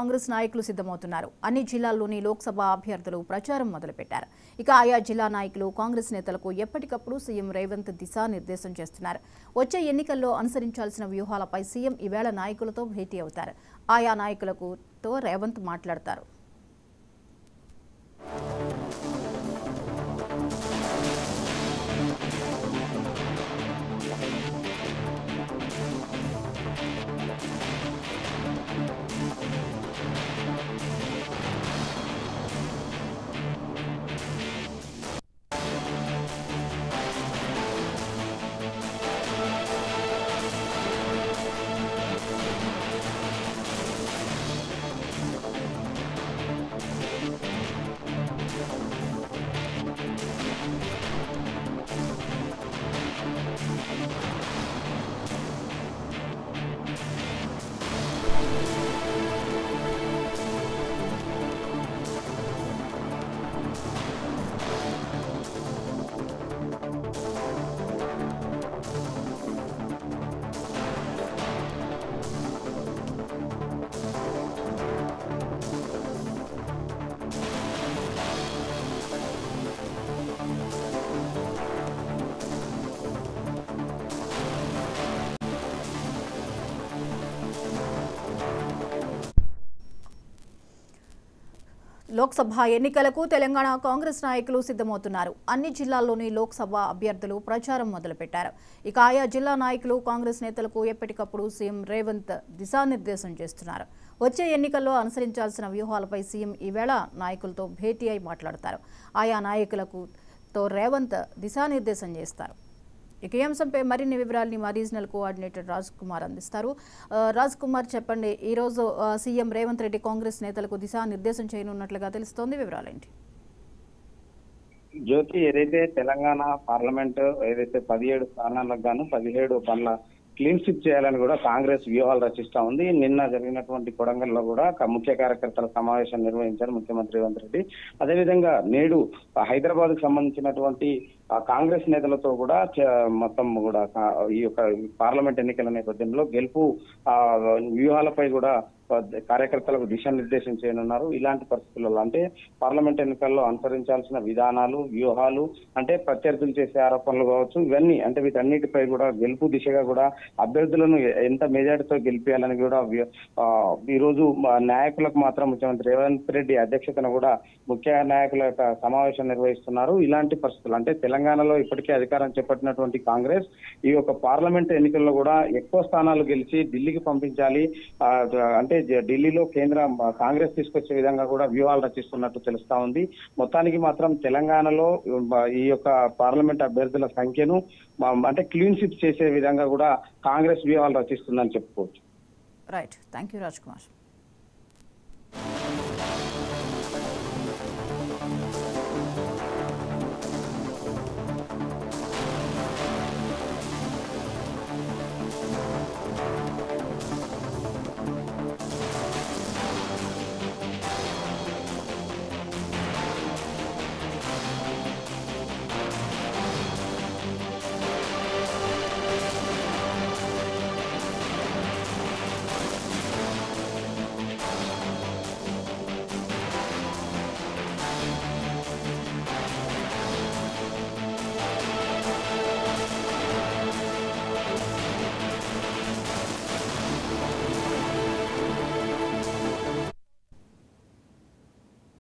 కాంగ్రెస్ నాయకులు సిద్ధమవుతున్నారు. అన్ని జిల్లాల్లోని లోక్సభ అభ్యర్థులు ప్రచారం మొదలుపెట్టారు. ఇక ఆయా జిల్లా నాయకులు కాంగ్రెస్ నేతలకు ఎప్పటికప్పుడు సీఎం రేవంత్ దిశానిర్దేశం చేస్తున్నారు. వచ్చే ఎన్నికల్లో అనుసరించాల్సిన వ్యూహాలపై సీఎం ఈవేళ నాయకులతో భేటీ అవుతారు. ఆయా నాయకులతో రేవంత్ మాట్లాడతారు. లోక్సభ ఎన్నికలకు తెలంగాణ కాంగ్రెస్ నాయకులు సిద్ధమవుతున్నారు. అన్ని జిల్లాల్లోని లోక్సభ అభ్యర్థులు ప్రచారం మొదలుపెట్టారు. ఇక ఆయా జిల్లా నాయకులు కాంగ్రెస్ నేతలకు ఎప్పటికప్పుడు సీఎం రేవంత్ దిశానిర్దేశం చేస్తున్నారు. వచ్చే ఎన్నికల్లో అనుసరించాల్సిన వ్యూహాలపై సీఎం ఈవేళ నాయకులతో భేటీ అయి మాట్లాడతారు. ఆయా నాయకులతో రేవంత్ దిశానిర్దేశం చేస్తారు. ఇక ఈ అంశంపై మరిన్ని వివరాలని మా రీజనల్ కోఆర్డినేటర్ రాజ్ కుమార్ అందిస్తారు. రాజ్ కుమార్, చెప్పండి, ఈరోజు సీఎం రేవంత్ రెడ్డి కాంగ్రెస్ నేతలకు దిశానిర్దేశం చేయనున్నట్లుగా తెలుస్తోంది. వివరాలేంటి? జ్యోతి, ఏదైతే తెలంగాణ పార్లమెంట్ ఏదైతే 17 స్థానాలకు గాను 17 పనుల క్లీన్ స్విప్ చేయాలని కూడా కాంగ్రెస్ వ్యూహాలు రచిస్తా ఉంది. నిన్న జరిగినటువంటి కొడంగల్లో కూడా ముఖ్య కార్యకర్తల సమావేశం నిర్వహించారు ముఖ్యమంత్రి రేవంత్ రెడ్డి. అదేవిధంగా నేడు హైదరాబాద్ కు సంబంధించినటువంటి కాంగ్రెస్ నేతలతో కూడా మొత్తం కూడా ఈ యొక్క పార్లమెంట్ ఎన్నికల నేపథ్యంలో గెలుపు వ్యూహాలపై కూడా కార్యకర్తలకు దిశానిర్దేశం చేయనున్నారు. ఇలాంటి పరిస్థితులలో అంటే పార్లమెంట్ ఎన్నికల్లో అనుసరించాల్సిన విధానాలు, వ్యూహాలు, అంటే ప్రత్యర్థులు చేసే ఆరోపణలు కావచ్చు, ఇవన్నీ అంటే వీటన్నిటిపై కూడా గెలుపు దిశగా కూడా అభ్యర్థులను ఎంత మెజార్టీతో గెలిపించాలని కూడా ఈ రోజు నాయకులకు మాత్రం ముఖ్యమంత్రి రేవంత్ రెడ్డి అధ్యక్షతన కూడా ముఖ్య నాయకుల యొక్క సమావేశం నిర్వహిస్తున్నారు. ఇలాంటి పరిస్థితులు అంటే తెలంగాణలో ఇప్పటికే అధికారం చేపట్టినటువంటి కాంగ్రెస్ ఈ యొక్క పార్లమెంట్ ఎన్నికల్లో కూడా ఎక్కువ స్థానాలు గెలిచి ఢిల్లీకి పంపించాలి, అంటే ఢిల్లీలో కేంద్ర కాంగ్రెస్ తీసుకొచ్చే విధంగా కూడా వ్యూహాలు రచిస్తున్నట్టు తెలుస్తా ఉంది. మొత్తానికి మాత్రం తెలంగాణలో ఈ యొక్క పార్లమెంట్ అభ్యర్థుల సంఖ్యను అంటే క్లీన్ స్విప్ చేసే విధంగా కూడా కాంగ్రెస్ వ్యూహాలు రచిస్తుందని చెప్పుకోవచ్చు. Right, thank you Raj Kumar.